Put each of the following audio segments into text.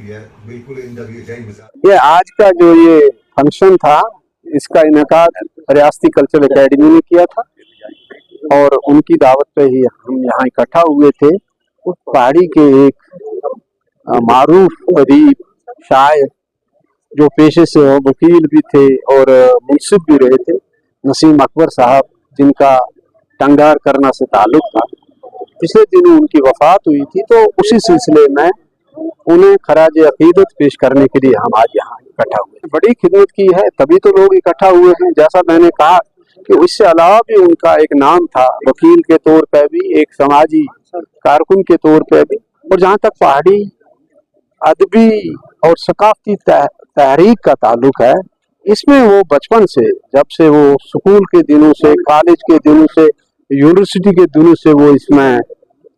ये आज का जो ये फंक्शन था, इसका इनेकाद रियासती कल्चरल एकेडमी ने किया था और उनकी दावत पे ही हम यहाँ इकट्ठा हुए थे। उस पहाड़ी के एक मारूफ अदीब शायर जो पेशे से वकील भी थे और मुंसिफ भी रहे थे, नसीम अकबर साहब, जिनका टंगार करना से ताल्लुक था। पिछले दिनों उनकी वफात हुई थी, तो उसी सिलसिले में उन्हें खराज अकीदत पेश करने के लिए हम आज यहाँ इकट्ठा हुए। बड़ी खिदमत की है, तभी तो लोग इकट्ठा हुए हैं। जैसा मैंने कहा कि इससे अलावा भी उनका एक नाम था, वकील के तौर पर भी, एक समाजी कारकुन के तौर पर भी। और जहाँ तक पहाड़ी अदबी और सकाफती तहरीक का ताल्लुक है, इसमें वो बचपन से, जब से वो स्कूल के दिनों से, कॉलेज के दिनों से, यूनिवर्सिटी के दिनों से वो इसमें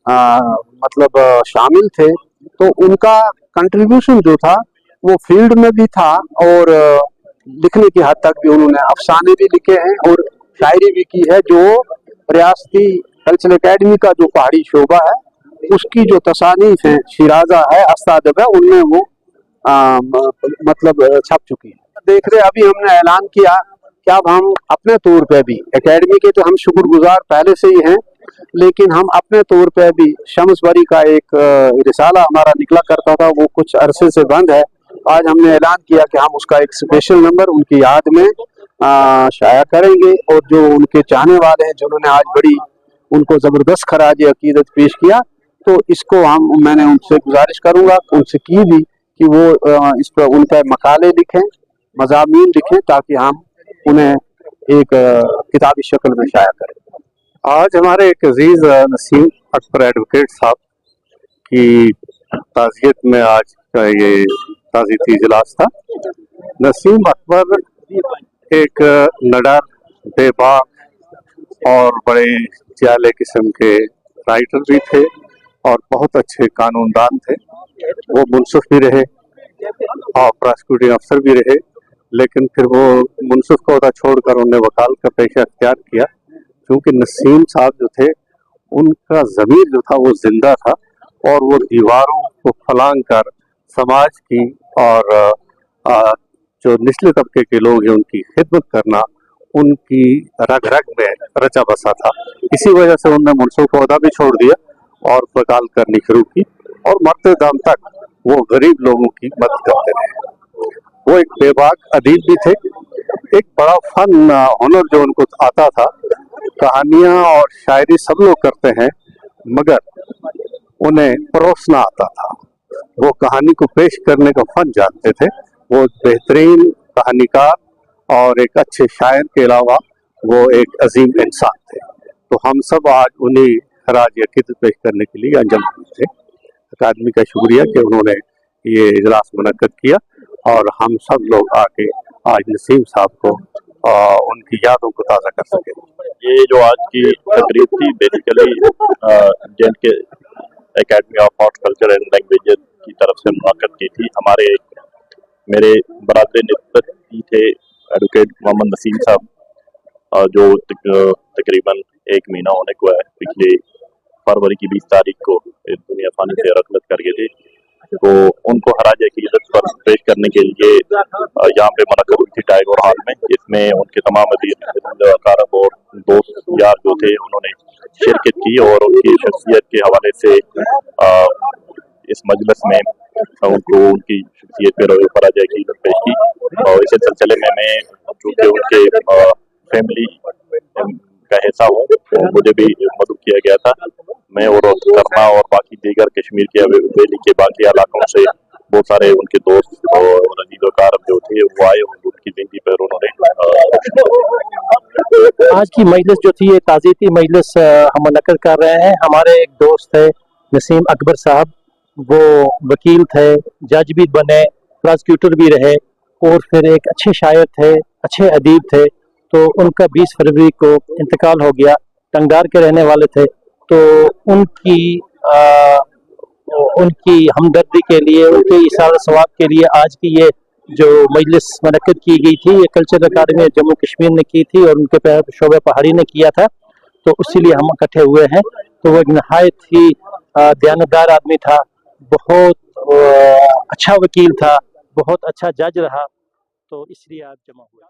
मतलब शामिल थे। तो उनका कंट्रीब्यूशन जो था वो फील्ड में भी था और लिखने की हद तक भी उन्होंने अफसाने भी लिखे हैं और शायरी भी की है। जो रियासती कल्चरल एकेडमी का जो पहाड़ी शोबा है, उसकी जो तसानीफ है, शिराजा है, अस्तादब है, उनमें वो मतलब छप चुकी है। देख रहे, अभी हमने ऐलान किया कि अब हम अपने तौर पे भी, एकेडमी के तो हम शुक्रगुजार पहले से ही हैं, लेकिन हम अपने तौर पे भी, शम्स बरी का एक रिसाला हमारा निकला करता था, वो कुछ अरसे से बंद है। आज हमने ऐलान किया कि हम उसका एक स्पेशल नंबर उनकी याद में शाया करेंगे। और जो उनके चाहने वाले हैं, जिन्होंने आज बड़ी उनको जबरदस्त खराज अकीदत पेश किया, तो इसको मैंने उनसे गुजारिश करूंगा, उनसे की भी, कि वो इस पर उनका मकाले लिखें, मज़ामीन लिखें, ताकि हम उन्हें एक किताबी शक्ल में शाया करें। आज हमारे एक अजीज नसीम अकबर एडवोकेट साहब की ताज़ियत में आज का ये ताज़ियती इजलास था। नसीम अकबर एक नडर, बेबाक और बड़े जाले किस्म के राइटर भी थे और बहुत अच्छे कानूनदान थे। वो मुंसिफ भी रहे और प्रोसिक्यूटिंग अफसर भी रहे, लेकिन फिर वो मुंसिफ का ओहदा छोड़कर उन्होंने वकालत का पेशा अख्तियार किया, क्योंकि नसीम साहब जो थे, उनका ज़मीर जो था वो जिंदा था और वो दीवारों को फलांग कर समाज की और जो निचले तबके के लोग हैं उनकी खिदमत करना उनकी रग रग में रचा बसा था। इसी वजह से उन्होंने मुंसिफ का ओहदा भी छोड़ दिया और वकालत करनी शुरू की और मरते दम तक वो गरीब लोगों की मदद करते रहे। वो एक बेबाक अदीब भी थे। एक बड़ा फन हुनर जो उनको आता था, कहानियां और शायरी सब लोग करते हैं, मगर उन्हें परोसना आता था। वो कहानी को पेश करने का फन जानते थे। वो बेहतरीन कहानीकार और एक अच्छे शायर के अलावा वो एक अजीम इंसान थे। तो हम सब आज उन्हीं खराज अकीदत पेश करने के लिए अंजम थे। अकादमी का शुक्रिया कि उन्होंने ये इजलास मुनक्कद किया और हम सब लोग आके आज नसीम साहब को उनकी यादों को ताज़ा कर सके। ये जो आज की तकरीब थी, बेसिकली इंडियन के academy of art culture and language की तरफ से मुनक्कद की थी। मेरे बरादर निस्बत ही थे एडवोकेट मोहम्मद नसीम साहब, जो तकरीबन 1 महीना होने को है, पिछले फरवरी की 20 तारीख को दुनिया फानी से रखलत कर गए थे। तो उनको खराज अकीदत पर पेश करने के लिए यहाँ पे मुनक्कद हुई थी टाइगर हॉल में, जिसमें उनके तमाम कारब और दोस्त यार जो थे उन्होंने शिरकत की और उनकी शख्सियत के हवाले से इस मजलिस में उनको उनकी शख्सियत पर खराज अकीदत पेश की। और इसी सिलसिले में मैं, चूँकि उनके फैमिली का हिस्सा हूँ, तो मुझे भी मदद किया गया था। मैं और करना और बाकी दीगर कश्मीर के वैली के बाकी इलाकों से बहुत सारे उनके दोस्त और अजीज कारब जो थे वो आए और उनकी जिंदगी पर उन्होंने। आज की मजलिस जो थी, ये ताज़ियती मजलिस हम मुनक्कद कर रहे हैं। हमारे एक दोस्त है नसीम अकबर साहब, वो वकील थे, जज भी बने, प्रोसिक्यूटर भी रहे और फिर एक अच्छे शायर थे, अच्छे अदीब थे। तो उनका 20 फरवरी को इंतकाल हो गया। टंगार के रहने वाले थे। तो उनकी हमदर्दी के लिए, उनके इशारा सवाब के लिए आज की ये जो मजलिस मुनक्कद की गई थी, ये कल्चरल अकादमी जम्मू कश्मीर ने की थी और उनके शोबे पहाड़ी ने किया था। तो इसीलिए हम इकट्ठे हुए हैं। तो वो एक नहायत ही दयानतदार आदमी था, बहुत अच्छा वकील था, बहुत अच्छा जज रहा, तो इसलिए आप जमा हुए।